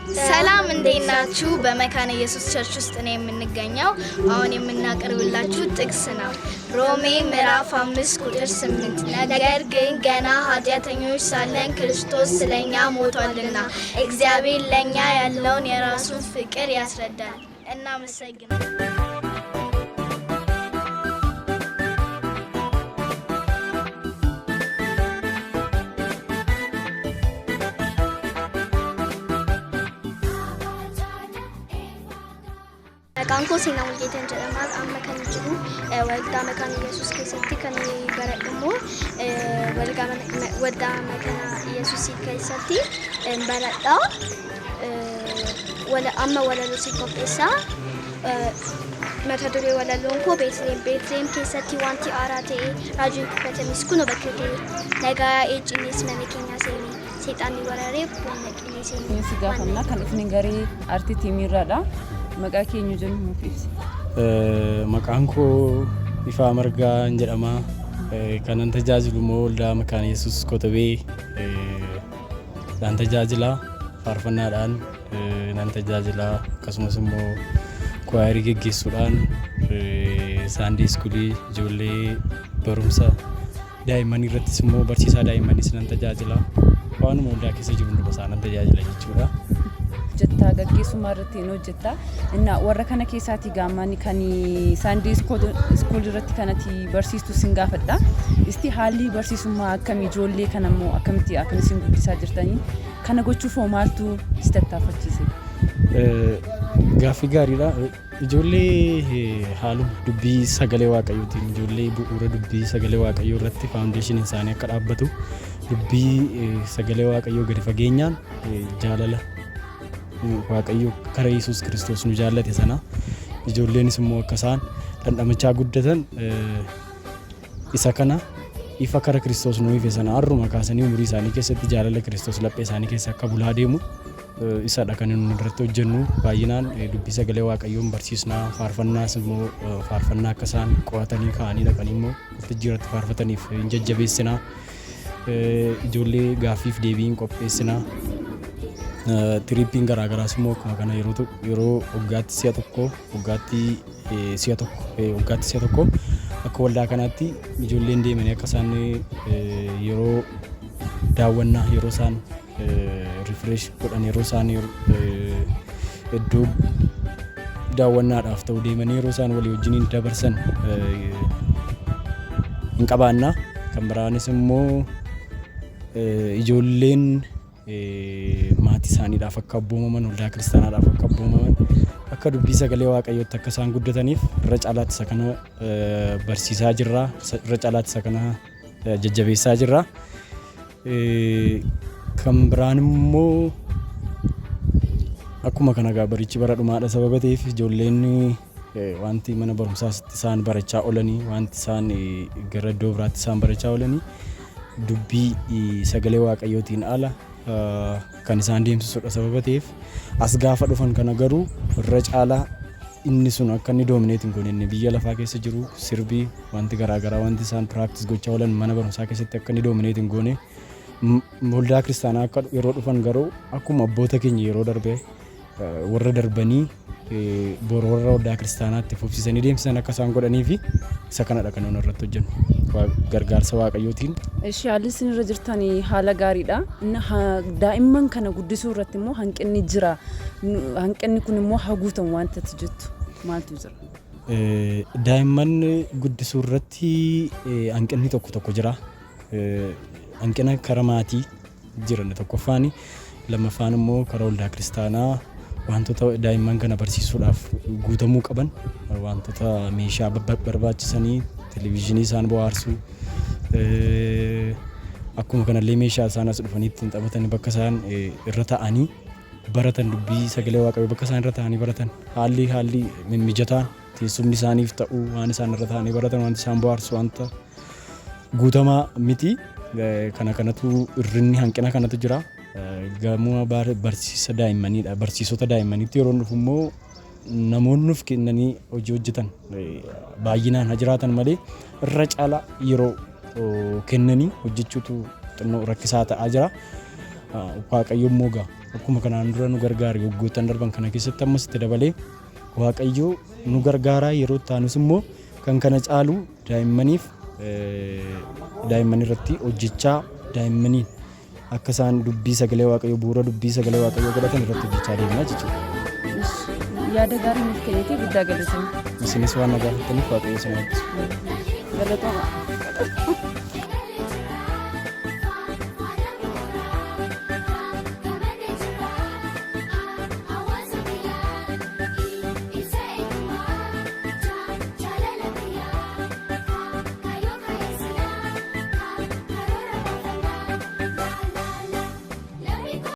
ሰላም እንዴት ናችሁ? በመካነ ኢየሱስ ቸርች ውስጥ ነው የምንገኘው። አሁን የምናቀርብላችሁ ጥቅስ ነው። ሮሜ ምዕራፍ 5 ቁጥር 8 ነገር ግን ገና ኃጢአተኞች ሳለን ክርስቶስ ስለኛ ሞቷልና እግዚአብሔር ለኛ ያለውን የራሱን ፍቅር ያስረዳል። እናመሰግናለን። Maqaan Seenaa Mulgeetaan jedhama. Amma kan jiru waldaa Makaana Yesuus keessatti kan baradhu waldaa Makaana Yesuus keessatti baradha. Amma walaloo qopheessaa. Mata duree walaloon koo Beetlehem keessatti wanti haaraa ta'e raajiin dubbatames kun bakka ta'e nagaa ejjinis mana keenya seenee seexaanni waraaree boonna qinee seenee. Si gaafannaa kan ifni garee aartii tiimiirraadha. Maqaa keenya jennu nuuf ibsi. Maqaan koo Ifaa Margaa jedhama. Kanan tajaajilu immoo waldaa Makaana Yesuus Kotobee dhaan tajaajila faarfannaadhaan nan tajaajila akkasumas immoo kwaayirii geggeessuudhaan saandii iskuulii ijoollee barumsa daa'immanii irrattis immoo barsiisaa daa'immaniis nan tajaajila. Waanuma waldaa keessa jiru hundumaa nan tajaajila jechuudha. Hojjetta gaggeessummaa irratti hin hojjetta. Inna warra kana keessaati gaammaani kan saandii iskuul irratti kanatti barsiistu sin gaafadha. Isti haalli barsiisummaa akkamii ijoollee kana immoo akkamitti isin guddisaa jirtanii kana gochuuf hoo maaltu si tattaafachiise? Gaaffii gaariidha. Ijoollee haaluma dubbii sagalee waaqayyootiin ijoollee bu'uura dubbii sagalee waaqayyoo irratti faawundeeshiniin isaanii akka dhaabbatu dubbii sagalee waaqayyoo gadi fageenyaan jaalala waaqayyo karaa Yesuus Kiristoos nu jaallate sana ijoolleenis immoo akka isaan dhandhamachaa guddatan isa kana ifa karaa Kiristoos nu ife sana har'uma kaasanii umurii isaanii keessatti jaalala Kiristoos laphee isaanii keessa akka bulaa deemu isadha kan nu irratti hojjennu. Baay'inaan dubbii sagalee waaqayyoon barsiisnaa faarfannaas immoo faarfannaa akka isaan qo'atanii ka'anii dhaqanii immoo waltajjii irratti faarfataniif hin jajjabeessinaa. Ijoollee gaaffiif deebiin qopheessinaa. Tiriippiin garaagaraas immoo akkuma kana yeroo waggaatti si'a tokko akka waldaa kanaatti ijoolleen deemanii akka isaan yeroo daawwannaa yeroo isaan rifresh godhan yeroo isaan iddoo daawwannaadhaaf ta'u deemanii yeroo isaan walii wajjiniin dabarsan hin qabaannaa. Kan biraanis immoo ijoolleen maatii isaaniidhaaf akka abboomaman waldaa kiristaanaadhaaf akka abboomaman akka dubbii sagalee waaqayyootti akka isaan guddataniif irra caalaatti isa kana barsiisaa jirra. Irra caalaatti isa kana jajjabeessaa jirra. Kan biraan immoo akkuma kana barichi bara dhumaadha sababa ta'eef ijoolleen wanti mana barumsaatti isaan barachaa oolanii wanti isaan gara iddoo biraatti isaan barachaa oolanii dubbii sagalee waaqayyootiin ala kan isaan deemsisudha sababa ta'eef as gaafa dhufan kana garuu irra caalaa inni sun akka inni doomineetiin kun inni biyya lafaa keessa jiru sirbii wanti garaagaraa wanti isaan piraaktis gochaa oolan mana barumsaa keessatti akka inni doomineetiin goone waldaa kiristaanaa akka yeroo dhufan garuu akkuma abboota keenya yeroo darbe warra darbanii boru warra waldaa kiristaanaatti fufsiisanii deemsisan akka isaan godhanii fi isa kanadha kan nuti irratti hojjennu gargaarsa waaqayyootiin. Haalli isin irra jirtan haala gaariidha. Daa'imman kana guddisuu irratti immoo hanqinni jira. Hanqinni kun immoo haguutamu wanta jettu maaltu jira? Daa'imman guddisuu irratti hanqinni tokko jira. Hanqina karaa maatii jiran tokkoffaan lammaffaan immoo karaa waldaa kiristaanaa wantoota daa'imman kana barsiisuudhaaf guutamuu qaban wantoota meeshaa barbaachisanii televezyiinii isaan bohaarsuu akkuma kanallee meeshaa isaan as dhufanii ittiin taphatanii bakka isaan irra ta'anii baratan dubbii sagalee waaqayyoo bakka isaan irra ta'anii baratan haalli mijataan teessumni isaaniif ta'u waan isaan irra ta'anii baratan wanti isaan bohaarsu wanta guutamaa miti. Kana kanatu irrinni hanqina kanatu jira. Gamoo barsiisa daa'immaniidha. Barsiisota daa'immaniitti yeroo dhufu immoo namoonni nuuf kennanii hojii hojjetan baay'inaan jiraatan malee irra caalaa yeroo kennanii hojjechuutu xinnoo rakkisaa ta'aa jira. waaqayyo immoo gaa akkuma kanaan dura nu gargaare waggoottan darban kana keessatti ammas itti dabalee waaqayyo nu gargaaraa yeroo taanus immoo kan kana caalu daa'imman irratti hojjechaa daa'immaniin akka isaan dubbii sagalee waaqayyo bu'uura dubbii sagalee waaqayyo godhatan irratti hojjechaa deemaa jechuudha. Yaada gaarii nuuf kennitee guddaa galatoomi. Isinis waan na gaafattaniif waaqayyo isin eebbisu. Galatooma.